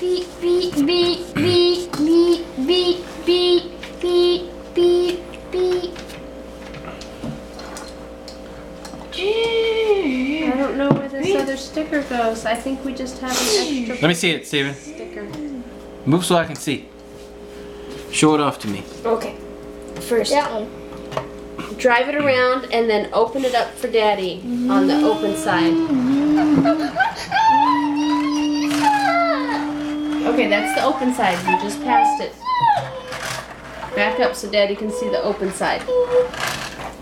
beep, beep, beep, beep, beep, beep, beep, beep, beep, beep. I don't know where this other sticker goes. I think we just have an extra Let me see it, Steven. sticker. Move so I can see. Show it off to me. Okay. First, That one. drive it around and then open it up for Daddy on the open side. Okay, that's the open side. You just passed it. Back up so Daddy can see the open side.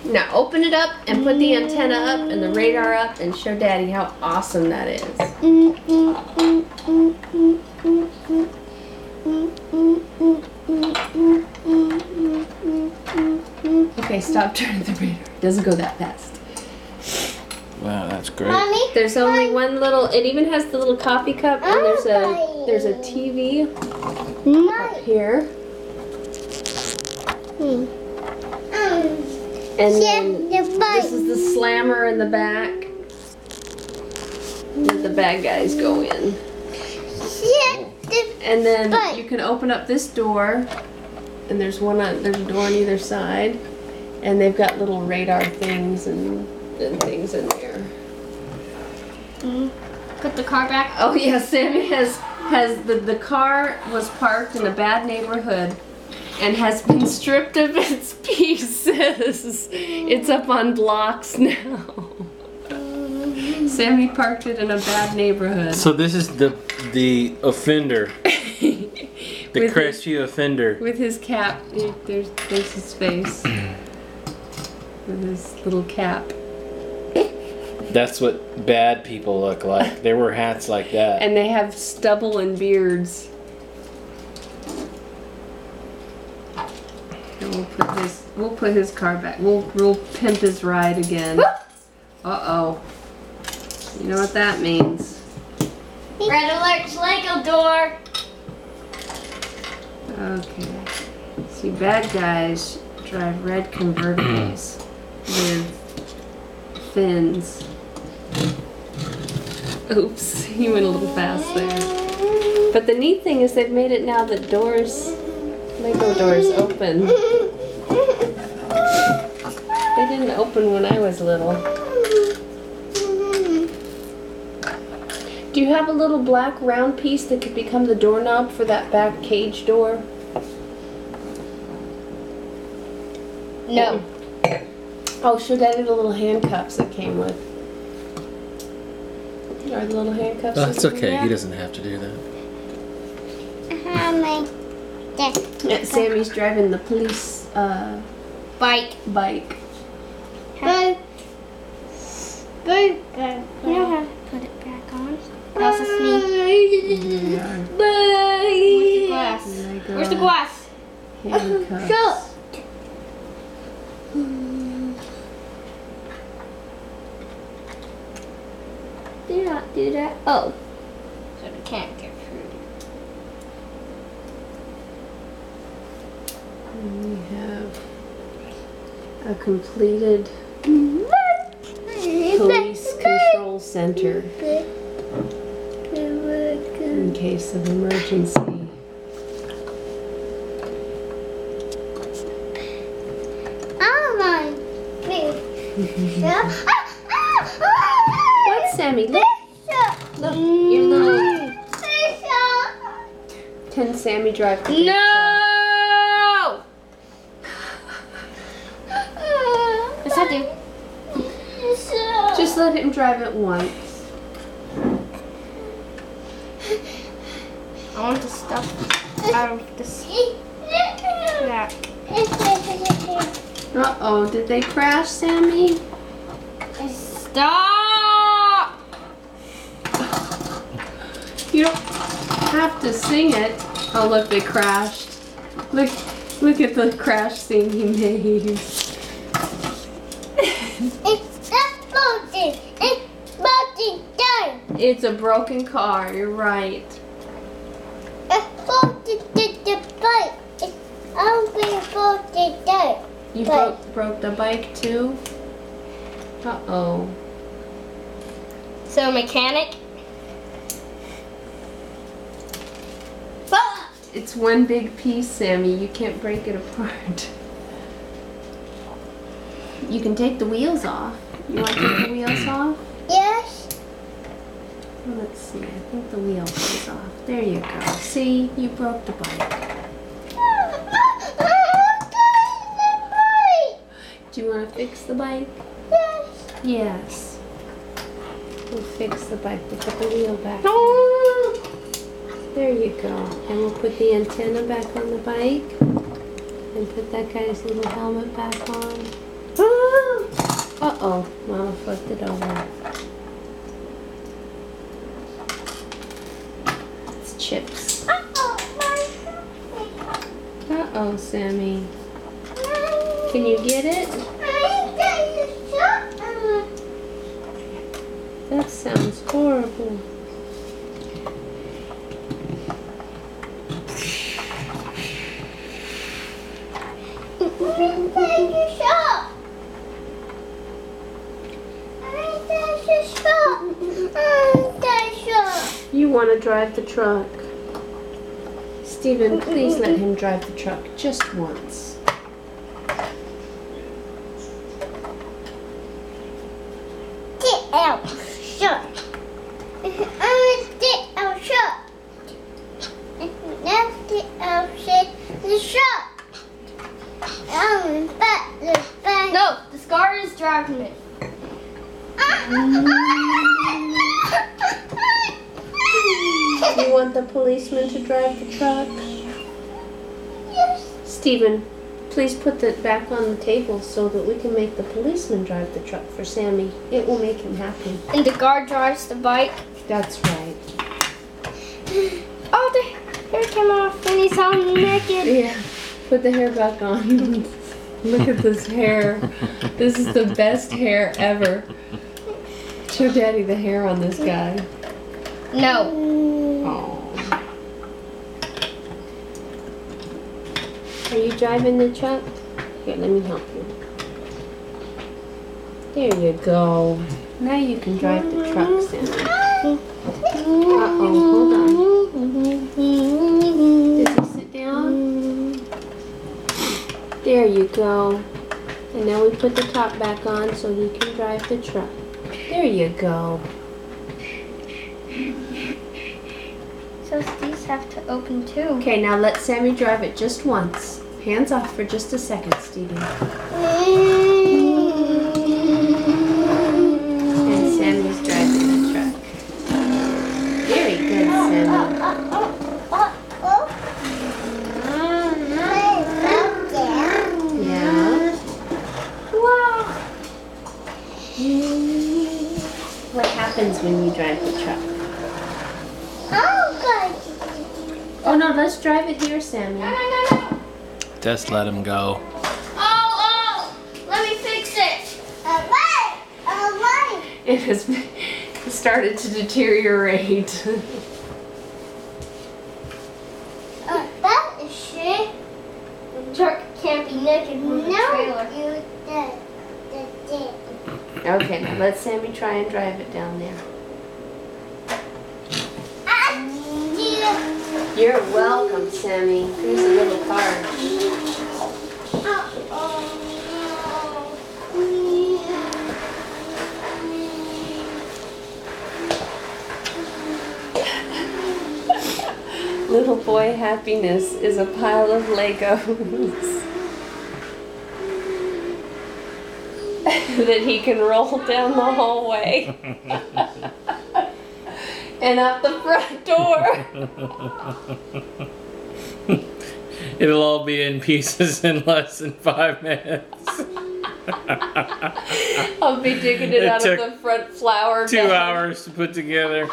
Now open it up and put the antenna up and the radar up and show Daddy how awesome that is. Okay, stop turning the radar. It doesn't go that fast. Wow, that's great. Mommy? There's only one little. It even has the little coffee cup, and there's a TV up here, and then this is the slammer in the back that the bad guys go in. And then you can open up this door, and there's a door on either side, and they've got little radar things and things in there. Put the car back. Oh yeah, Sammy has the car was parked in a bad neighborhood and has been stripped of its pieces. It's up on blocks now. Sammy parked it in a bad neighborhood. So this is the offender, the With Crestview offender. With his cap, there's his face. With his little cap. That's what bad people look like. They wear hats like that. And they have stubble and beards. And we'll put his car back. We'll pimp his ride again. Uh-oh. You know what that means. Red alert, Lego door. Okay. See, bad guys drive red convertibles with fins. Oops, he went a little fast there. But the neat thing is they've made it now that Lego doors open. They didn't open when I was little. Do you have a little black round piece that could become the doorknob for that back cage door? No. Oh, should I do the little handcuffs that came with? Are the little handcuffs? Oh, it's in okay. there? He doesn't have to do that. Yeah, Sammy's driving the police Bike. bike. Bike. Bike. You know how to put it back on. That's just me. Where's the glass? Where's the glass? Handcuffs. Show. Do not do that. Oh. So we can't get through. And we have a completed police control center in case of emergency. What, Sammy? Look, your little. Can Sammy drive? the big truck? No! Yes, I do. Just let him drive it once. I want the stuff out of this. That. Uh-oh, did they crash, Sammy? Stop! You don't have to sing it. Oh, look, they crashed. Look at the crash scene he made. It's exploding. Exploding down. It's a broken car, you're right. Exploding the bike. It's exploding down. You Right. broke the bike too? Uh-oh. So mechanic. It's one big piece, Sammy. You can't break it apart. You can take the wheels off. You want to take the wheels off? Yes. Well, let's see. I think the wheel is off. There you go. See? You broke the bike. Do you want to fix the bike? Yes. Yes. We'll fix the bike. We'll put the wheel back. There you go. And we'll put the antenna back on the bike. And put that guy's little helmet back on. Uh-oh. Mama flipped it over. It's chips. Uh-oh, Sammy. Can you get it? That sounds horrible. You want to drive the truck. Stephen, please let him drive the truck just once. Get out, shut. Get out, shut. Now get out, shut. No, the Scar is driving it. You want the policeman to drive the truck? Yes. Stephen, please put that back on the table so that we can make the policeman drive the truck for Sammy. It will make him happy. And the guard drives the bike. That's right. Oh, the hair came off and he's all naked. Yeah, put the hair back on. Look at this hair. This is the best hair ever. Show Daddy the hair on this guy. No. Oh. Are you driving the truck? Here, let me help you. There you go. Now you can drive the truck, Sammy. Uh-oh, hold on. Does he sit down? There you go. And now we put the top back on so he can drive the truck. There you go. So these have to open too. Okay, now let Sammy drive it just once. Hands off for just a second, Stevie. And Sammy's driving the truck. Very good, Sammy. Yeah. Wow. What happens when you drive the truck? Oh no, let's drive it here, Sammy. No. Just let him go. Oh, let me fix it. It has started to deteriorate. That is shit. The truck can't be naked with the trailer. Okay, now let Sammy try and drive it down there. You're welcome, Sammy. Here's a little card. Little boy happiness is a pile of Legos that he can roll down the hallway and out the front door. It'll all be in pieces in less than 5 minutes. I'll be digging it out of took the front flower 2 bed. hours to put together.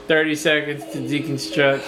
30 seconds to deconstruct.